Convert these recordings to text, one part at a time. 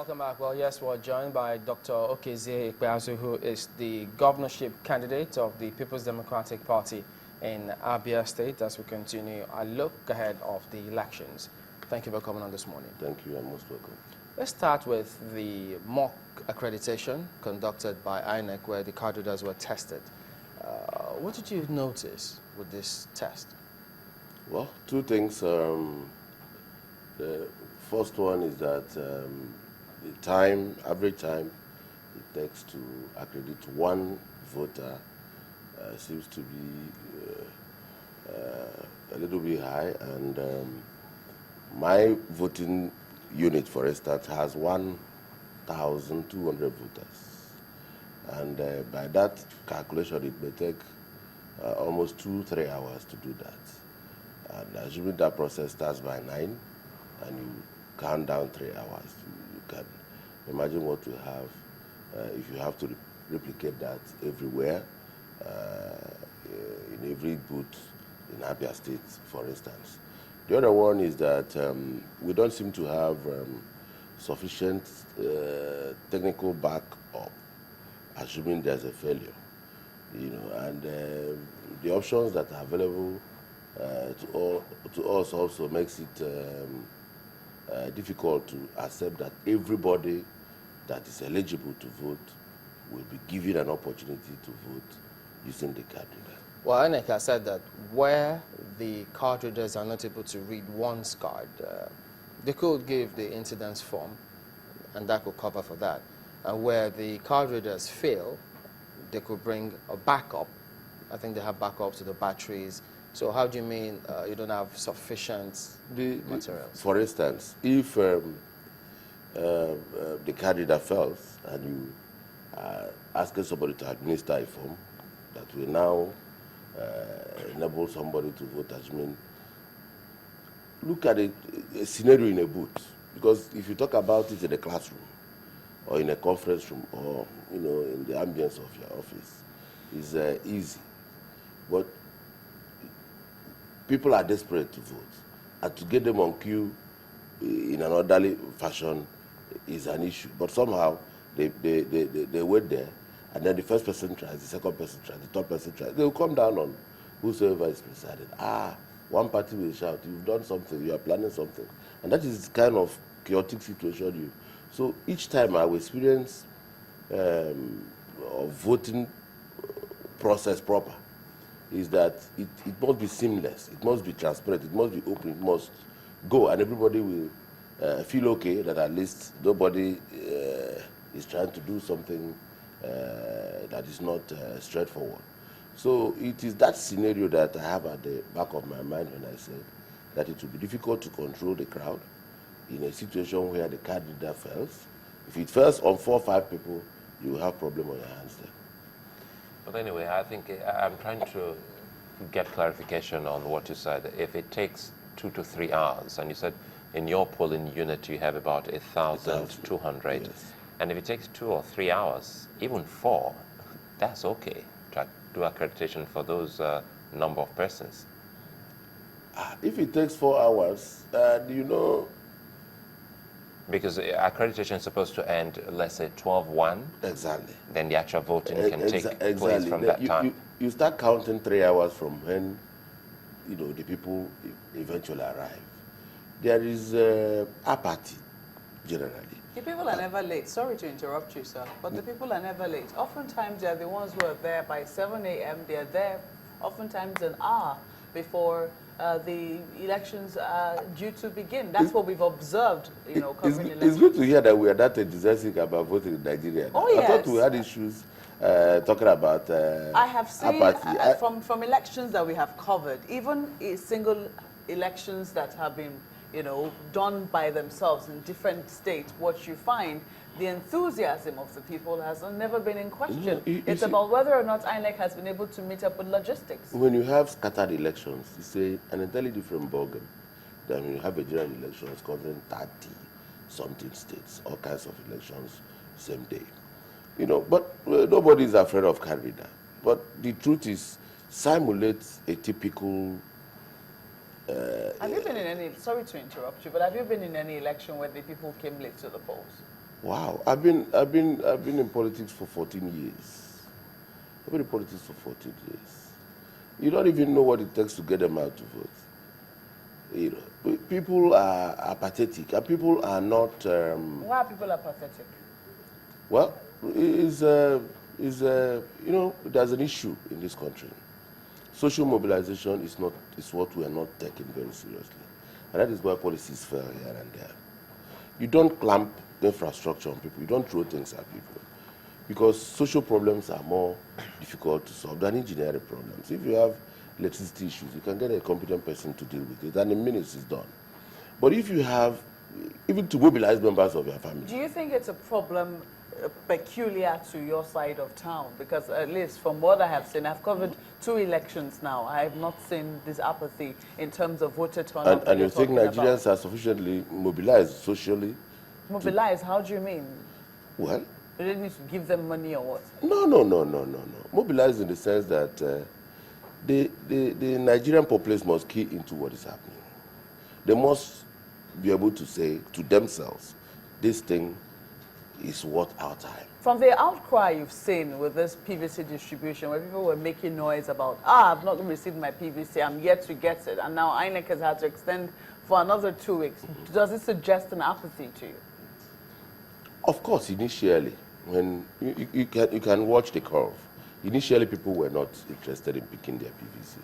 Welcome back. Well, yes, we're joined by Dr. Okezie Ikpeazu, who is the governorship candidate of the People's Democratic Party in Abia State, as we continue a look ahead of the elections. Thank you for coming on this morning. Thank you. You're most welcome. Let's start with the mock accreditation conducted by INEC, where the card readers were tested. What did you notice with this test? Well, two things. The first one is that the average time it takes to accredit one voter seems to be a little bit high, and my voting unit, for instance, has 1,200 voters, and by that calculation it may take almost 2-3 hours to do that. And assuming that process starts by 9 and you count down 3 hours, you can imagine what we have if you have to replicate that everywhere, in every booth in Abia State, for instance. The other one is that we don't seem to have sufficient technical backup, assuming there's a failure. And the options that are available to us also makes it difficult to accept that everybody that is eligible to vote will be given an opportunity to vote using the card reader. Well, INEC has said that where the card readers are not able to read one's card, they could give the incidence form, and that could cover for that. And where the card readers fail, they could bring a backup. I think they have backups to the batteries. So how do you mean you don't have sufficient materials? For instance, if the card reader fails and you are asking somebody to administer a form that will now enable somebody to vote, look at a scenario in a booth. Because if you talk about it in a classroom or in a conference room or in the ambience of your office, it's easy. But people are desperate to vote, and to get them on queue in an orderly fashion is an issue. But somehow they wait there, and then the first person tries, the second person tries, the third person tries. They will come down on whosoever is presiding. One party will shout, "You've done something, you are planning something," and that is the kind of chaotic situation. So each time I will experience a voting process proper is that it must be seamless, it must be transparent, it must be open, it must go, and everybody will feel okay that at least nobody is trying to do something that is not straightforward. So it is that scenario that I have at the back of my mind when I said that it will be difficult to control the crowd in a situation where the card reader fails. If it fails on 4 or 5 people, you will have problem on your hands there. But anyway, I think I'm trying to get clarification on what you said. If it takes 2 to 3 hours, and you said in your polling unit you have about 1,200, yes. And if it takes 2 or 3 hours, even 4, that's okay to do accreditation for those number of persons. If it takes 4 hours, because accreditation is supposed to end, let's say, 12/1. Exactly. Then the actual voting can take place from that time. You start counting 3 hours from when, the people eventually arrive. There is apathy, generally. The people are never late. Sorry to interrupt you, sir, but the people are never late. Oftentimes, they are the ones who are there by 7 a.m. They are there oftentimes an hour before the elections are due to begin. That's what we've observed, covering elections. It's good to hear that we are that enthusiastic about voting in Nigeria. Oh, yes. I thought we had issues talking about I have seen apathy. From elections that we have covered, even single elections that have been, done by themselves in different states, what you find, the enthusiasm of the people has never been in question. It's about whether or not INEC has been able to meet up with logistics. When you have scattered elections, it's an entirely different ballgame than when you have a general elections covering 30-something states, all kinds of elections, same day. But nobody is afraid of card reader. But the truth is, simulate a typical Have you been in any, sorry to interrupt you, but have you been in any election where the people came late to the polls? Wow, I've been in politics for 14 years. I've been in politics for 14 years. You don't even know what it takes to get them out to vote. You know, people are apathetic, and people are not. Why are people apathetic? Well, you know, there's an issue in this country. Social mobilization is what we are not taking very seriously, and that is why policies fail here and there. You don't clamp infrastructure on people. You don't throw things at people, because social problems are more difficult to solve than engineering problems. If you have electricity issues, you can get a competent person to deal with it, and in minutes it's done. But if you have, even to mobilize members of your family. Do you think it's a problem peculiar to your side of town? Because at least from what I have seen, I've covered 2 elections now. I have not seen this apathy in terms of voter turnout. And you think Nigerians are sufficiently mobilized socially? Mobilized? How do you mean? Well, Do they need to give them money or what? no. Mobilized in the sense that the Nigerian populace must key into what is happening. They must be able to say to themselves, this thing is worth our time. From the outcry you've seen with this PVC distribution, where people were making noise about, I've not received my PVC, I'm yet to get it, and now INEC has had to extend for another 2 weeks. Does it suggest an apathy to you? Of course, initially, when you can watch the curve. Initially, people were not interested in picking their PVC.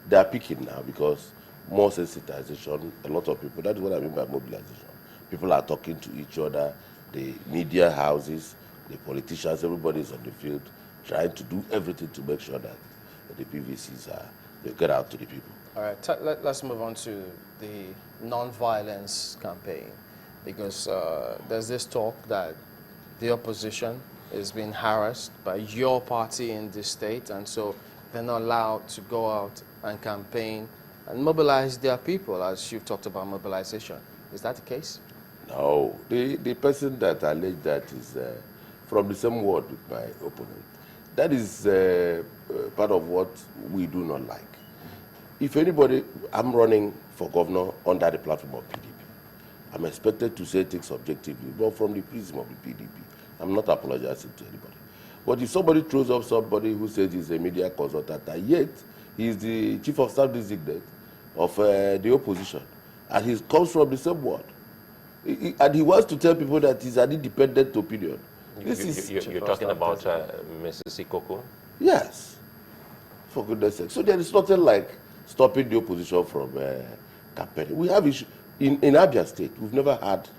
They are picking now because more sensitization, a lot of people, that's what I mean by mobilization. People are talking to each other, the media houses, the politicians, everybody is on the field trying to do everything to make sure that the PVCs they get out to the people. All right, let's move on to the non-violence campaign, because there's this talk that the opposition is being harassed by your party in this state, and so they're not allowed to go out and campaign and mobilize their people, as you've talked about mobilization. Is that the case? No, the person that alleged that is from the same ward with my opponent. That is part of what we do not like. If anybody, I'm running for governor under the platform of PDP. I'm expected to say things objectively, but from the prism of the PDP. I'm not apologizing to anybody. But if somebody throws up somebody who says he's a media consultant, and yet he's the chief of staff designate of the opposition, and he comes from the same ward, and he wants to tell people that he's an independent opinion. You're talking about Mrs. Ikoko? Yes, for goodness sake. So there is nothing like stopping the opposition from campaigning. We have issue in Abia State. We've never had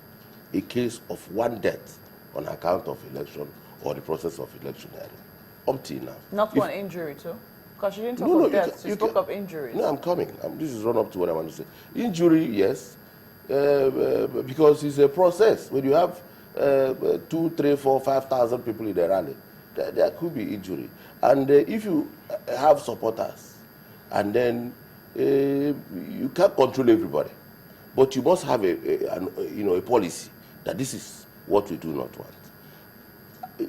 a case of one death on account of election or the process of election up till now. Not one injury too? Because you didn't talk of deaths, you spoke of injuries. No, I'm coming. This is run up to what I want to say. Injury, yes, because it's a process. When you have 2, 3, 4, 5,000 people in a rally, there could be injury. And if you have supporters, and then you can't control everybody, but you must have a policy that this is what we do not want.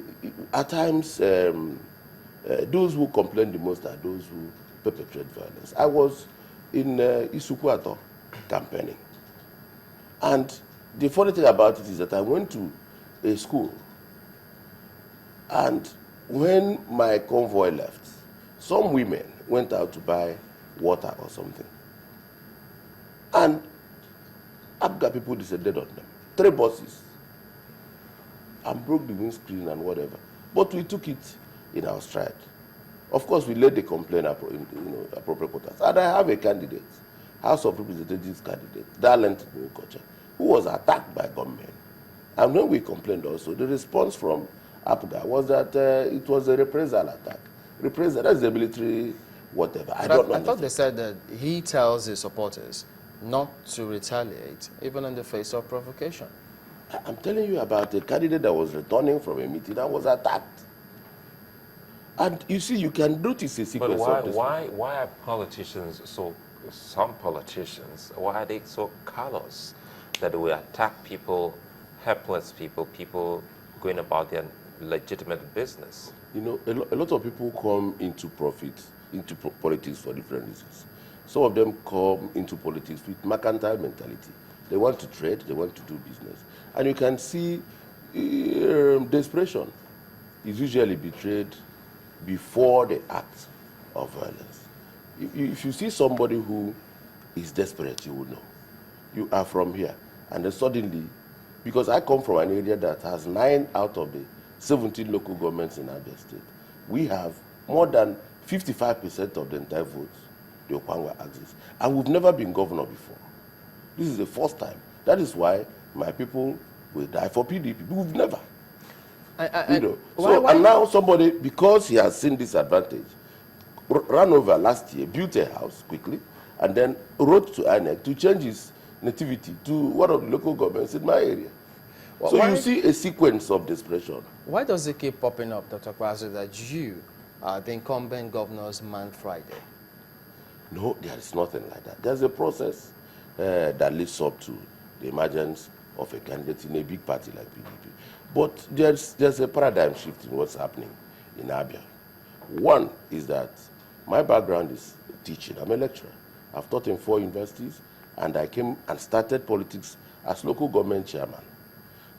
At times, those who complain the most are those who perpetrate violence. I was in Isukwato campaigning. And the funny thing about it is that I went to a school, and when my convoy left, some women went out to buy water or something. And Abga people descended on them. 3 buses. And broke the windscreen and whatever. But we took it in our stride. Of course, we laid the complaint in appropriate quarters. And I have a candidate, House of Representatives candidate, Darlent Kocha, who was attacked by gunmen. And when we complained also, the response from APGA was that it was a reprisal attack. Reprisal, that's the military whatever. I thought they said that he tells his supporters not to retaliate, even in the face of provocation. I'm telling you about a candidate that was returning from a meeting that was attacked. And you see, you can notice a sequence of this. But why are politicians some politicians, why are they so callous that they will attack people, helpless people, people going about their legitimate business? You know, a lot of people come into politics for different reasons. Some of them come into politics with mercantile mentality. They want to trade, they want to do business. And you can see desperation is usually betrayed before the act of violence. If you see somebody who is desperate, you will know. You are from here, and then suddenly, because I come from an area that has 9 out of the 17 local governments in Abia State, we have more than 55% of the entire votes, the Okwangwa axis, and we've never been governor before. This is the first time. That is why my people will die for PDP. We've never. You know. And now somebody, because he has seen this advantage, ran over last year, built a house quickly, and then wrote to INEC to change his nativity to one of the local governments in my area. Well, so you see a sequence of desperation. Why does it keep popping up, Dr. Ikpeazu, that you are the incumbent governor's man Friday? No, there is nothing like that. There's a process that leads up to the emergence of a candidate in a big party like PDP. But there's a paradigm shift in what's happening in Abia. One is that my background is teaching. I'm a lecturer. I've taught in 4 universities, and I came and started politics as local government chairman.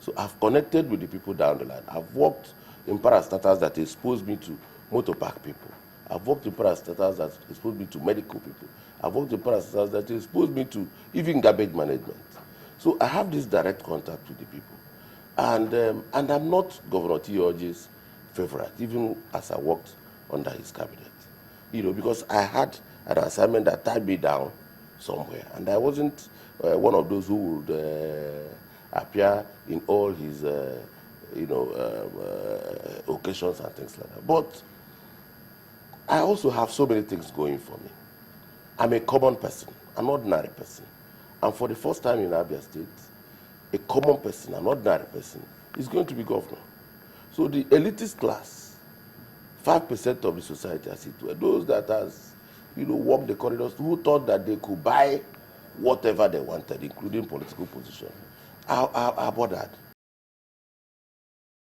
So I've connected with the people down the line. I've worked in parastatals that exposed me to motor park people. I've worked in parastatals that exposed me to medical people. I've worked in parastatals that exposed me to even garbage management. So I have this direct contact with the people. And I'm not Governor T.Orji's favorite, even as I worked under his cabinet. You know, because I had an assignment that tied me down somewhere, and I wasn't one of those who would appear in all his, occasions and things like that. But I also have so many things going for me. I'm a common person, an ordinary person. And for the first time in Abia State, a common person, an ordinary person, is going to be governor. So the elitist class, 5% of the society, as it were, those that has, walked the corridors, who thought that they could buy whatever they wanted, including political position, are bothered.